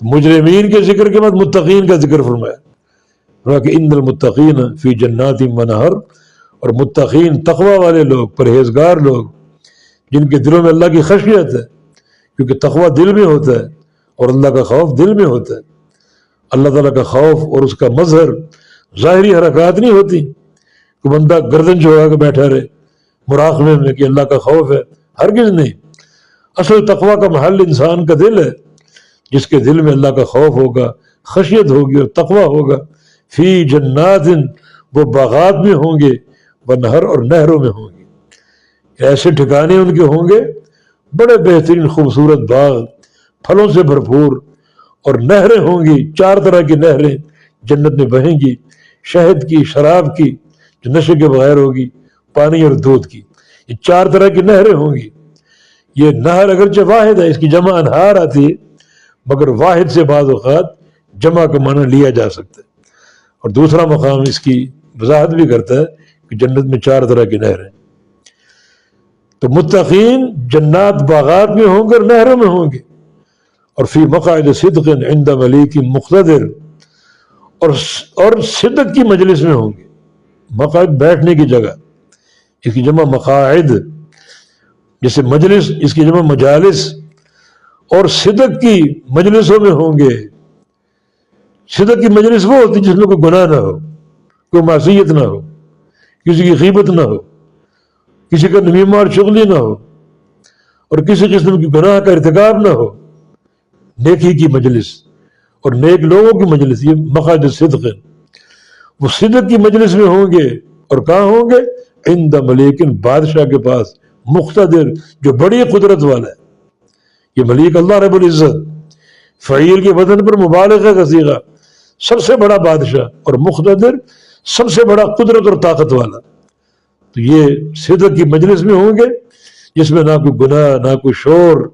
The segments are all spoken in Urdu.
مجرمین کے ذکر کے بعد متقین کا ذکر فرمایا کہ ان المتقین فی جنات و نہر، اور متقین تقوی والے لوگ، پرہیزگار لوگ جن کے دلوں میں اللہ کی خشیت ہے، کیونکہ تقوی دل میں ہوتا ہے اور اللہ کا خوف دل میں ہوتا ہے۔ اللہ تعالیٰ کا خوف اور اس کا مظہر ظاہری حرکات نہیں ہوتی کہ بندہ گردن جھکا کے بیٹھا رہے مراقبے میں کہ اللہ کا خوف ہے، ہرگز نہیں۔ اصل تقوی کا محل انسان کا دل ہے، جس کے دل میں اللہ کا خوف ہوگا، خشیت ہوگی اور تقوی ہوگا۔ فی جنات، وہ باغات میں ہوں گے، ونہر، اور نہروں میں ہوں گے۔ ایسے ٹھکانے ان کے ہوں گے، بڑے بہترین خوبصورت باغ، پھلوں سے بھرپور، اور نہریں ہوں گی، 4 طرح کی نہریں جنت میں بہیں گی، شہد کی، شراب کی جو نشے کے بغیر ہوگی، پانی اور دودھ کی، یہ 4 طرح کی نہریں ہوں گی۔ یہ نہر اگرچہ واحد ہے، اس کی جمع انہار آتی ہے، مگر واحد سے بعض اوقات جمع کا معنی لیا جا سکتا ہے۔ اور دوسرا مقام اس کی وضاحت بھی کرتا ہے کہ جنت میں 4 طرح کی نہریں۔ تو متقین جنات باغات میں ہوں گے اور نہروں میں ہوں گے، اور فی مقعد صدق عند ملیک مقتدر، اور صدق کی مجلس میں ہوں گے۔ مقعد بیٹھنے کی جگہ، اس کی جمع مقاعد، جیسے مجلس اس کی جمع مجالس، اور صدق کی مجلسوں میں ہوں گے۔ صدق کی مجلس وہ ہوتی جس میں کوئی گناہ نہ ہو، کوئی معصیت نہ ہو، کسی کی غیبت نہ ہو، کسی کا نمیمہ اور چغلی نہ ہو، اور کسی قسم کی گناہ کا ارتکاب نہ ہو۔ نیکی کی مجلس اور نیک لوگوں کی مجلس، یہ مقعد صدق ہے۔ وہ صدق کی مجلس میں ہوں گے، اور کہاں ہوں گے؟ عند ملیک، بادشاہ کے پاس، مقتدر، جو بڑی قدرت والا ہے۔ یہ ملیک اللہ رب العزت، فعیل کے وزن پر مبالغہ کا صیغہ، سب سے بڑا بادشاہ، اور مقتدر، سب سے بڑا قدرت اور طاقت والا۔ تو یہ صدق کی مجلس میں ہوں گے، جس میں نہ کوئی گناہ، نہ کوئی شور،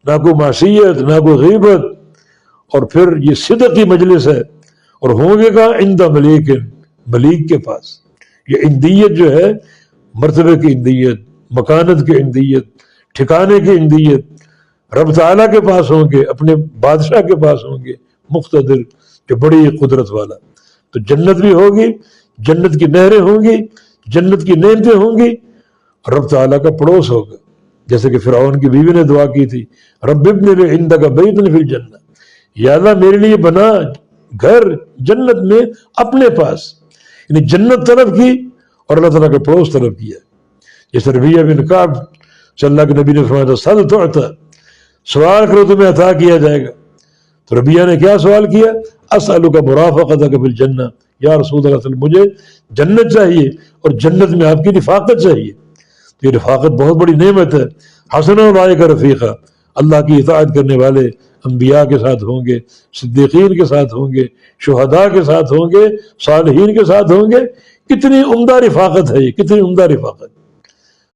نہ کوئی معصیت، نہ کوئی غیبت، اور پھر یہ صدق کی مجلس ہے، اور ہوں گے کہاں؟ عند ملیک، ملیک کے پاس۔ یہ اندیت جو ہے، مرتبے کی اندیت، مکانت کی اندیت، ٹھکانے کی اندیت، رب تعالیٰ کے پاس ہوں گے، اپنے بادشاہ کے پاس ہوں گے، مقتدر، جو بڑی قدرت والا۔ تو جنت بھی ہوگی، جنت کی نہریں ہوں گی، جنت کی نعمتیں ہوں گی، رب تعالیٰ کا پڑوس ہوگا، جیسے کہ فرعون کی بیوی نے دعا کی تھی، رب ابن لی عندک بیتا فی الجنہ، یا اللہ میرے لیے بنا گھر جنت میں اپنے پاس، یعنی جنت طلب کی اور اللہ تعالیٰ کا پڑوس طلب کیا۔ جیسے ربیعہ بن کعب صلی اللہ کے نبی نے فرمایا تھا، سل تعطیٰ، سوال کرو تمہیں عطا کیا جائے گا۔ تو ربیعہ نے کیا سوال کیا؟ اسألک مرافقتک فی الجنہ، یا رسول اللہ صلی اللہ علیہ وسلم مجھے جنت چاہیے اور جنت میں آپ کی رفاقت چاہیے۔ تو یہ رفاقت بہت بڑی نعمت ہے۔ حسن اولئک رفیقا، اللہ کی اطاعت کرنے والے انبیاء کے ساتھ ہوں گے، صدیقین کے ساتھ ہوں گے، شہداء کے ساتھ ہوں گے، صالحین کے ساتھ ہوں گے۔ کتنی عمدہ رفاقت ہے یہ، کتنی عمدہ رفاقت۔